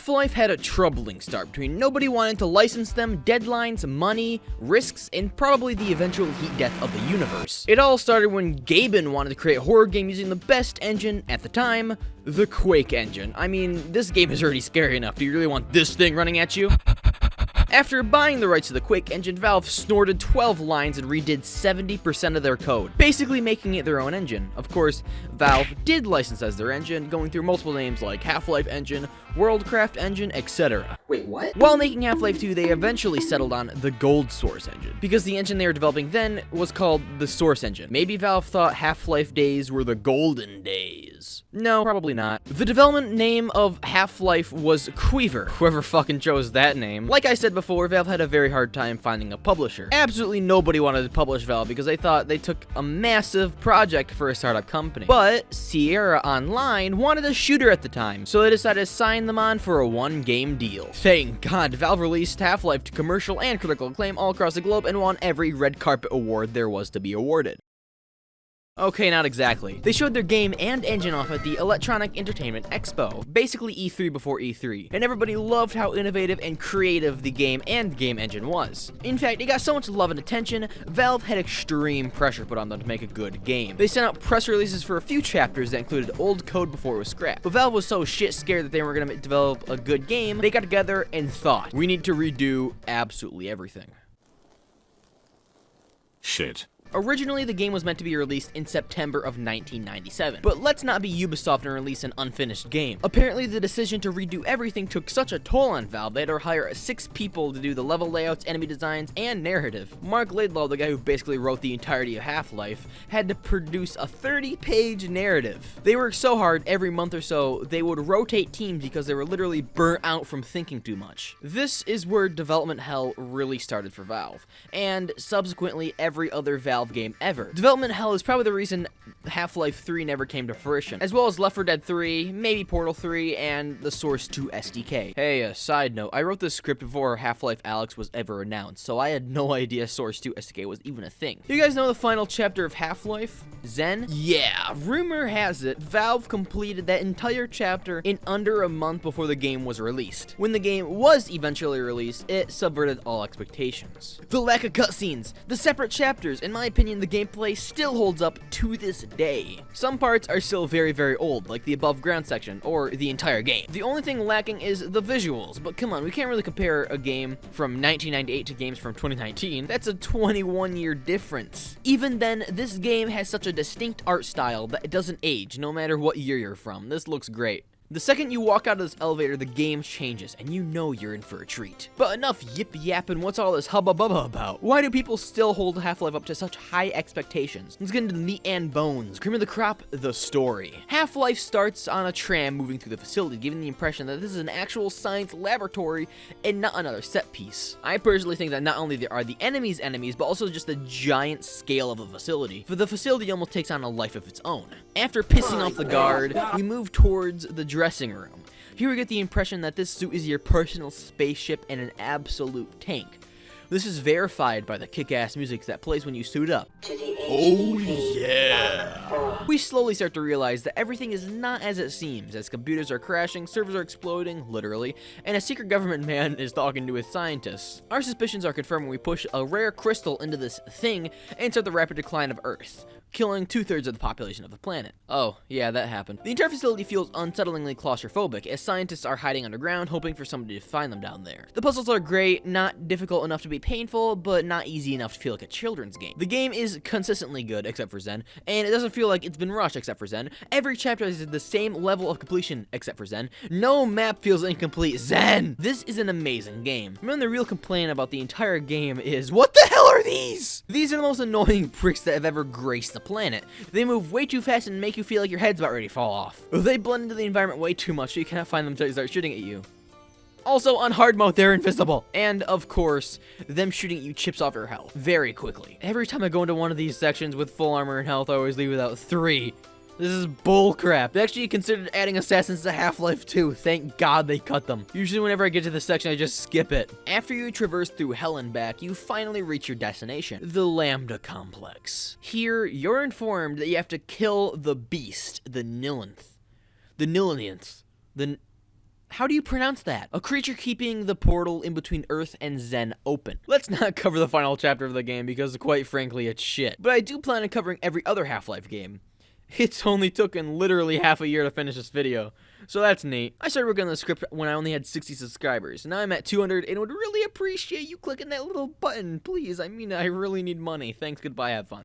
Half-Life had a troubling start between nobody wanting to license them, deadlines, money, risks, and probably the eventual heat death of the universe. It all started when Gaben wanted to create a horror game using the best engine at the time, the Quake Engine. I mean, this game is already scary enough. Do you really want this thing running at you? After buying the rights to the Quake Engine, Valve snorted 12 lines and redid 70% of their code, basically making it their own engine. Of course, Valve did license as their engine, going through multiple names like Half-Life Engine, Worldcraft Engine, etc. Wait, what? While making Half-Life 2, they eventually settled on the Gold Source Engine, because the engine they were developing then was called the Source Engine. Maybe Valve thought Half-Life days were the golden days. No, probably not. The development name of Half-Life was Quiver. Whoever fucking chose that name. Like I said before, Valve had a very hard time finding a publisher. Absolutely nobody wanted to publish Valve because they thought they took a massive project for a startup company. But Sierra Online wanted a shooter at the time, so they decided to sign them on for a one-game deal. Thank God, Valve released Half-Life to commercial and critical acclaim all across the globe and won every red carpet award there was to be awarded. Okay, not exactly. They showed their game and engine off at the Electronic Entertainment Expo, basically E3 before E3, and everybody loved how innovative and creative the game and game engine was. In fact, it got so much love and attention, Valve had extreme pressure put on them to make a good game. They sent out press releases for a few chapters that included old code before it was scrapped, but Valve was so shit scared that they were going to develop a good game, they got together and thought, we need to redo absolutely everything. Shit. Originally, the game was meant to be released in September of 1997, but let's not be Ubisoft and release an unfinished game. Apparently, the decision to redo everything took such a toll on Valve, they had to hire 6 people to do the level layouts, enemy designs, and narrative. Mark Laidlaw, the guy who basically wrote the entirety of Half-Life, had to produce a 30-page narrative. They worked so hard, every month or so, they would rotate teams because they were literally burnt out from thinking too much. This is where development hell really started for Valve, and subsequently every other Valve game ever. Development hell is probably the reason Half-Life 3 never came to fruition, as well as Left 4 Dead 3, maybe Portal 3, and the Source 2 SDK. Hey, side note, I wrote this script before Half-Life Alyx was ever announced, so I had no idea Source 2 SDK was even a thing. You guys know the final chapter of Half-Life? Zen? Yeah, rumor has it, Valve completed that entire chapter in under a month before the game was released. When the game was eventually released, it subverted all expectations. The lack of cutscenes, the separate chapters, in my opinion, the gameplay still holds up to this day. Some parts are still very, very old, like the above ground section, or the entire game. The only thing lacking is the visuals, but come on, we can't really compare a game from 1998 to games from 2019. That's a 21-year difference. Even then, this game has such a distinct art style that it doesn't age, no matter what year you're from. This looks great. The second you walk out of this elevator, the game changes, and you know you're in for a treat. But enough yip-yapping, what's all this hubba-bubba about? Why do people still hold Half-Life up to such high expectations? Let's get into the meat and bones. Cream of the crop, the story. Half-Life starts on a tram moving through the facility, giving the impression that this is an actual science laboratory and not another set piece. I personally think that not only are the enemies, but also just the giant scale of the facility. For the facility almost takes on a life of its own. After pissing off the guard, we move towards the dressing room. Here we get the impression that this suit is your personal spaceship and an absolute tank. This is verified by the kick-ass music that plays when you suit up. Oh yeah! We slowly start to realize that everything is not as it seems, as computers are crashing, servers are exploding, literally, and a secret government man is talking to his scientists. Our suspicions are confirmed when we push a rare crystal into this thing and start the rapid decline of Earth, killing 2/3 of the population of the planet. Oh, yeah, that happened. The entire facility feels unsettlingly claustrophobic, as scientists are hiding underground, hoping for somebody to find them down there. The puzzles are great, not difficult enough to be painful, but not easy enough to feel like a children's game. The game is consistently good, except for Zen, and it doesn't feel like it's been rushed, except for Zen. Every chapter is the same level of completion, except for Zen. No map feels incomplete. Zen! This is an amazing game. Remember, the real complaint about the entire game is, what the hell are these? These are the most annoying pricks that have ever graced the planet. They move way too fast and make you feel like your head's about ready to fall off. They blend into the environment way too much, so you cannot find them until they start shooting at you. Also, on hard mode, they're invisible. And, of course, them shooting at you chips off your health very quickly. Every time I go into one of these sections with full armor and health, I always leave without 3. This is bullcrap. They actually considered adding assassins to Half-Life 2. Thank God they cut them. Usually whenever I get to this section, I just skip it. After you traverse through hell and back, you finally reach your destination, the Lambda Complex. Here, you're informed that you have to kill the beast, the Nillinth. How do you pronounce that? A creature keeping the portal in between Earth and Zen open. Let's not cover the final chapter of the game because quite frankly it's shit. But I do plan on covering every other Half-Life game. It's only taken literally half a year to finish this video, so that's neat. I started working on the script when I only had 60 subscribers. Now I'm at 200 and would really appreciate you clicking that little button, please. I mean, I really need money. Thanks, goodbye, have fun.